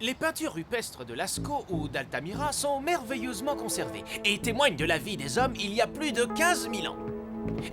Les peintures rupestres de Lascaux ou d'Altamira sont merveilleusement conservées et témoignent de la vie des hommes il y a plus de 15 000 ans.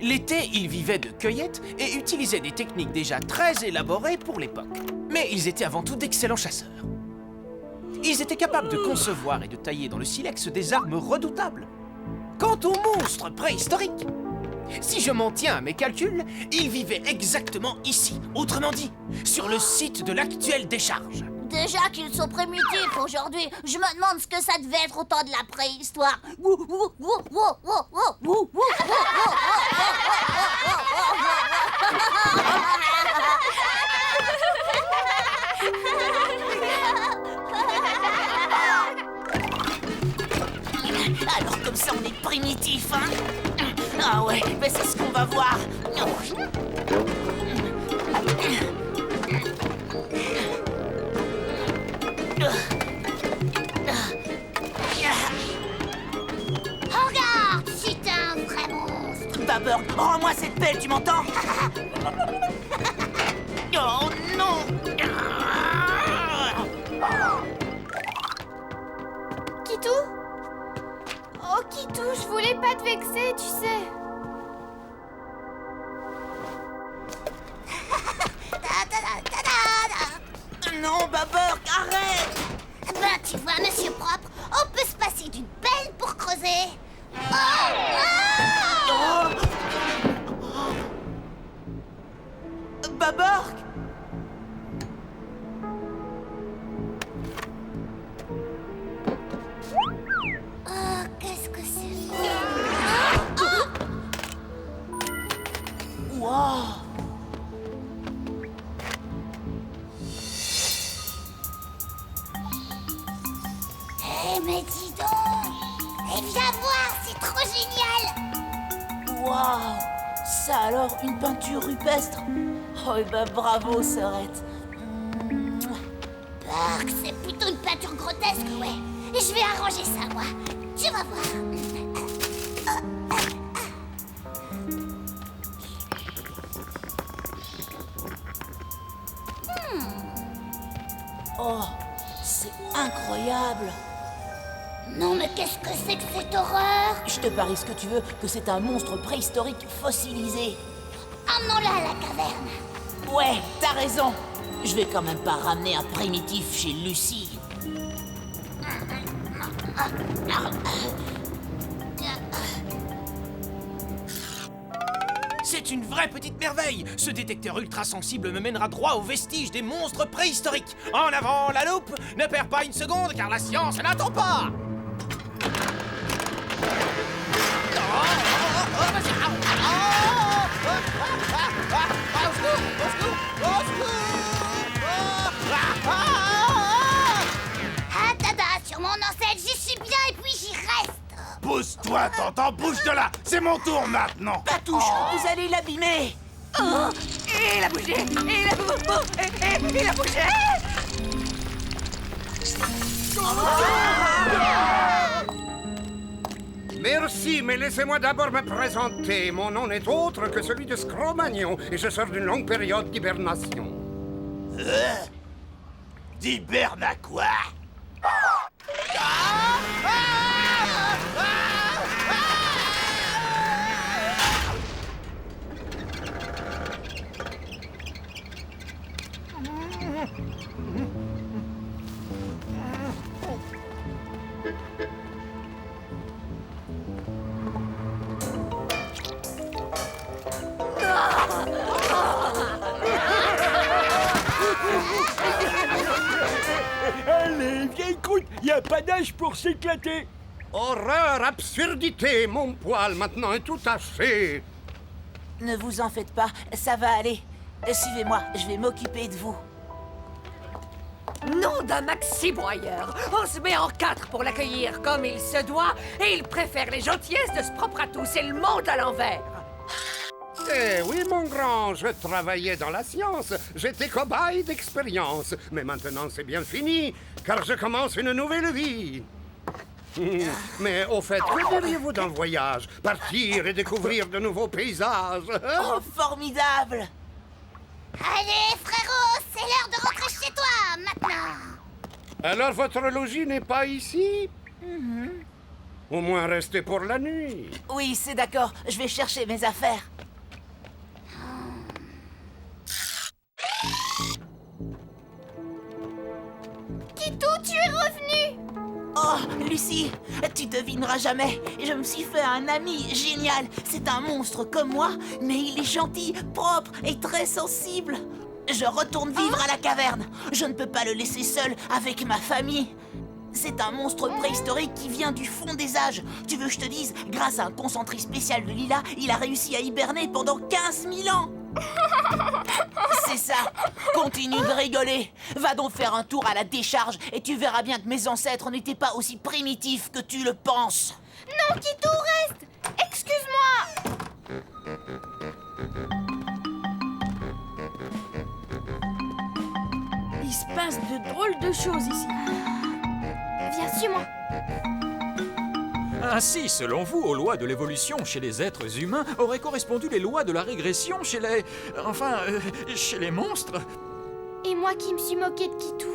L'été, ils vivaient de cueillette et utilisaient des techniques déjà très élaborées pour l'époque. Mais ils étaient avant tout d'excellents chasseurs. Ils étaient capables de concevoir et de tailler dans le silex des armes redoutables. Quant aux monstres préhistoriques, si je m'en tiens à mes calculs, ils vivaient exactement ici, autrement dit, sur le site de l'actuelle décharge. Déjà qu'ils sont primitifs aujourd'hui, je me demande ce que ça devait être au temps de la préhistoire. Alors comme ça on est primitif, hein? Ah ouais, mais c'est ce qu'on va voir. Regarde, c'est un vrai monstre. Babber, rends-moi cette pelle, tu m'entends? Oh non! Kitou? Oh, Kitou, je voulais pas te vexer, tu sais. Non, Babber, arrête! Ben, tu vois, monsieur propre, on peut se passer d'une pelle pour creuser. Babber! Oh, qu'est-ce que c'est? Wow! Eh, mais dis donc! Eh, viens voir, c'est trop génial! Waouh! Ça alors, une peinture rupestre? Oh, et bah bravo, Sœurette. Bark, c'est plutôt une peinture grotesque, ouais. Et je vais arranger ça, moi. Tu vas voir. Oh, c'est incroyable! Non, mais qu'est-ce que c'est que cette horreur? Je te parie ce que tu veux que c'est un monstre préhistorique fossilisé. Emmenons-la à la caverne. Ouais, t'as raison. Je vais quand même pas ramener un primitif chez Lucie. C'est une vraie petite merveille. Ce détecteur ultra-sensible me mènera droit aux vestiges des monstres préhistoriques. En avant, la loupe! Ne perds pas une seconde, car la science n'attend pas! Ah, tada, sur mon ancêtre, j'y suis bien et puis j'y reste. Pousse-toi, t'entends? Bouge de là! C'est mon tour maintenant! Patouche, vous allez l'abîmer. Il a bougé. Il a bougé. Merci, mais laissez-moi d'abord me présenter. Mon nom n'est autre que celui de Scromagnon et je sors d'une longue période d'hibernation. D'hiberna quoi? Allez, vieille croûte, y a pas d'âge pour s'éclater. Horreur, absurdité, mon poil maintenant est tout taché. Ne vous en faites pas, ça va aller. Suivez-moi, je vais m'occuper de vous. Nom d'un maxi broyeur. On se met en quatre pour l'accueillir comme il se doit, et il préfère les gentillesses de ce propre à tous et le monde à l'envers. Eh oui, mon grand, je travaillais dans la science. J'étais cobaye d'expérience. Mais maintenant, c'est bien fini, car je commence une nouvelle vie. Mais au fait, que diriez-vous d'un voyage? Partir et découvrir de nouveaux paysages? Oh, formidable! Allez, frérot, c'est l'heure de rentrer chez toi, maintenant. Alors, votre logis n'est pas ici? Au moins, restez pour la nuit. Oui, c'est d'accord, je vais chercher mes affaires. Kitou, tu es revenu! Oh, Lucie, tu devineras jamais. Je me suis fait un ami génial. C'est un monstre comme moi, mais il est gentil, propre et très sensible. Je retourne vivre à la caverne. Je ne peux pas le laisser seul avec ma famille. C'est un monstre préhistorique qui vient du fond des âges. Tu veux que je te dise, grâce à un concentré spécial de Lila, il a réussi à hiberner pendant 15 000 ans. C'est ça. Continue de rigoler. Va donc faire un tour à la décharge et tu verras bien que mes ancêtres n'étaient pas aussi primitifs que tu le penses. Non, Kitou, reste! Excuse-moi! Il se passe de drôles de choses ici. Viens, suis-moi. Ainsi, selon vous, aux lois de l'évolution chez les êtres humains auraient correspondu les lois de la régression chez les... chez les monstres. Et moi qui me suis moquée de Kitou.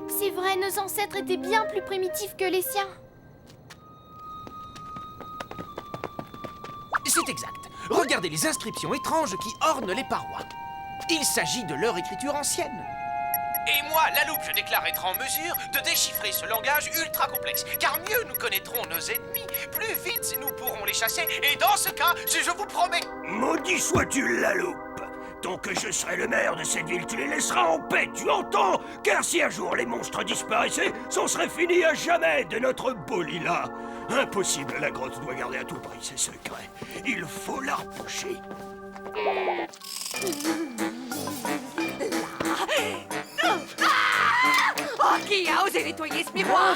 C'est vrai, nos ancêtres étaient bien plus primitifs que les siens. C'est exact. Regardez les inscriptions étranges qui ornent les parois. Il s'agit de leur écriture ancienne. Et moi, la loupe, je déclare être en mesure de déchiffrer ce langage ultra complexe. Car mieux nous connaîtrons nos ennemis, plus vite nous pourrons les chasser. Et dans ce cas, je vous promets... Maudit sois-tu, la loupe. Tant que je serai le maire de cette ville, tu les laisseras en paix, tu entends? Car si un jour les monstres disparaissaient, c'en serait fini à jamais de notre beau Lila. Impossible, la grotte doit garder à tout prix ses secrets. Il faut la repousser. Oh, qui a osé nettoyer ce miroir?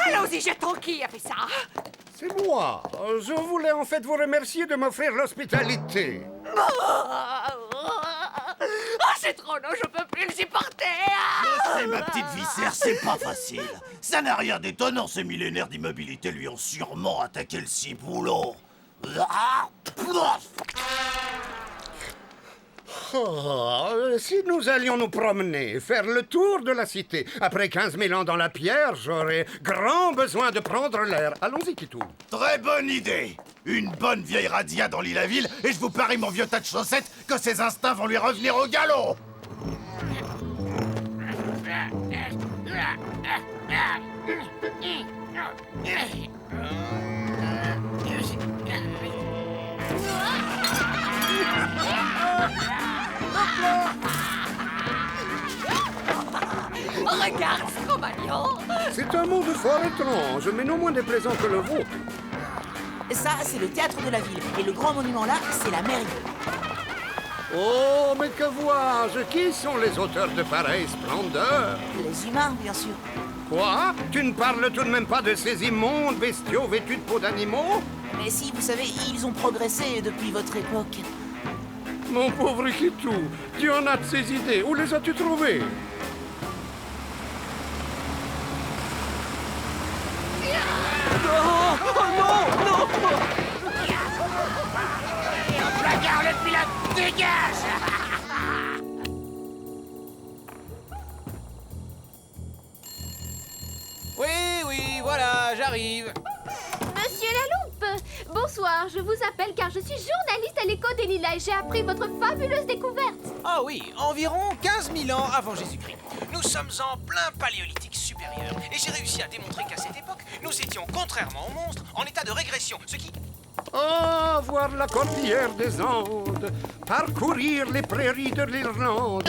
Allons-y, jette-toi, qui a fait ça? C'est moi. Je voulais en fait vous remercier de m'offrir l'hospitalité. C'est trop long, je peux plus le supporter. Je sais, ma petite viscère, c'est pas facile. Ça n'a rien d'étonnant, ces millénaires d'immobilité lui ont sûrement attaqué le ciboulot. Si nous allions nous promener, faire le tour de la cité, après 15 000 ans dans la pierre, j'aurais grand besoin de prendre l'air. Allons-y, Kitou. Très bonne idée. Une bonne vieille radia dans l'île à ville, et je vous parie mon vieux tas de chaussettes que ses instincts vont lui revenir au galop. Regarde, Scromagnon. C'est un monde fort étrange, mais non moins déplaisant que le vôtre. Ça, c'est le théâtre de la ville. Et le grand monument là, c'est la mairie. Oh, mais que vois-je? Qui sont les auteurs de pareille splendeur? Les humains, bien sûr. Quoi? Tu ne parles tout de même pas de ces immondes bestiaux vêtus de peau d'animaux? Mais si, vous savez, ils ont progressé depuis votre époque. Mon pauvre Kitou, tu en as de ces idées. Où les as-tu trouvées? Placard le pilote, dégage! Oui, voilà, j'arrive. Monsieur la loupe! Bonsoir, je vous appelle car je suis journaliste à l'écho des Lilas et j'ai appris votre fabuleuse découverte. Ah oui, environ 15 000 ans avant Jésus-Christ. Nous sommes en plein paléolithique supérieur. Et j'ai réussi à démontrer qu'à cette époque, nous étions, contrairement aux monstres, en état de régression. Ce qui... Oh, voir la cordillère des Andes, parcourir les prairies de l'Irlande.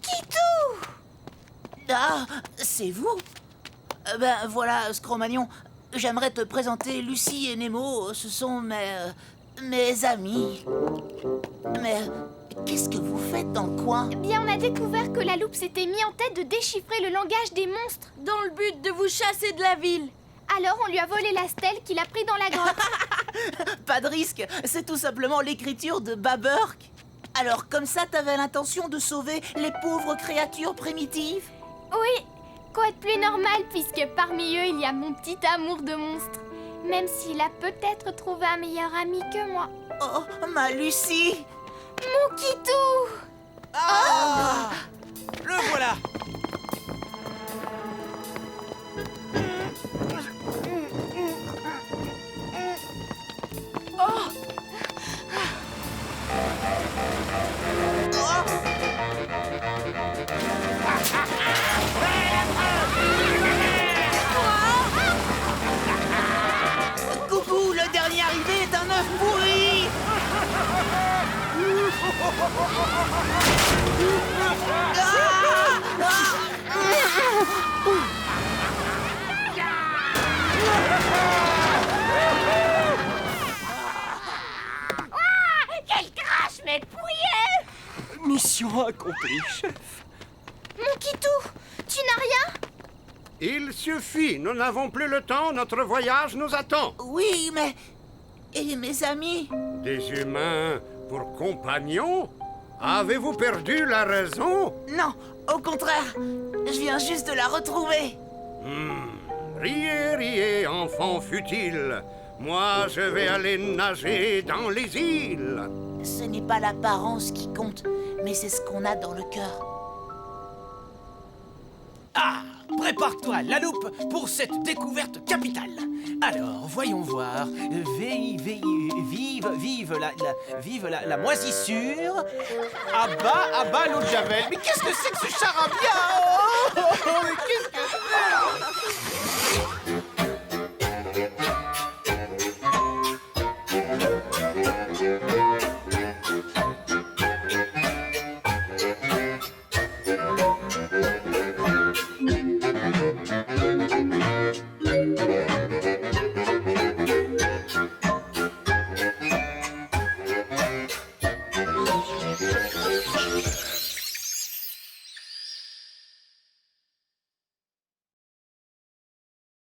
Kitou! Ah, c'est vous? Ben voilà, Scromagnon. J'aimerais te présenter Lucie et Nemo. Ce sont Mes amis. Mais qu'est-ce que vous faites dans le coin? Eh bien, on a découvert que la loupe s'était mis en tête de déchiffrer le langage des monstres. Dans le but de vous chasser de la ville. Alors, on lui a volé la stèle qu'il a pris dans la grotte. Pas de risque, c'est tout simplement l'écriture de Baburk. Alors, comme ça, t'avais l'intention de sauver les pauvres créatures primitives? Oui, quoi de plus normal puisque parmi eux, il y a mon petit amour de monstre. Même s'il a peut-être trouvé un meilleur ami que moi. Oh, ma Lucie! Mon Kitou! Ah! Le voilà! Coucou, le dernier arrivé est un œuf pourri! Quel crash, mais pourrieux! Mission accomplie, chef. Mon Kitou, tu n'as rien? Il suffit, nous n'avons plus le temps, notre voyage nous attend. Oui, mais... Et mes amis? Des humains pour compagnons? Avez-vous perdu la raison? Non, au contraire, je viens juste de la retrouver. Riez, riez, enfants futiles. Moi, je vais aller nager dans les îles. Ce n'est pas l'apparence qui compte, mais c'est ce qu'on a dans le cœur. Ah! Prépare-toi, la loupe, pour cette découverte capitale. Alors, voyons voir. Vive la moisissure. À bas l'eau de Javel. Mais qu'est-ce que c'est que ce charabia? Mais qu'est-ce que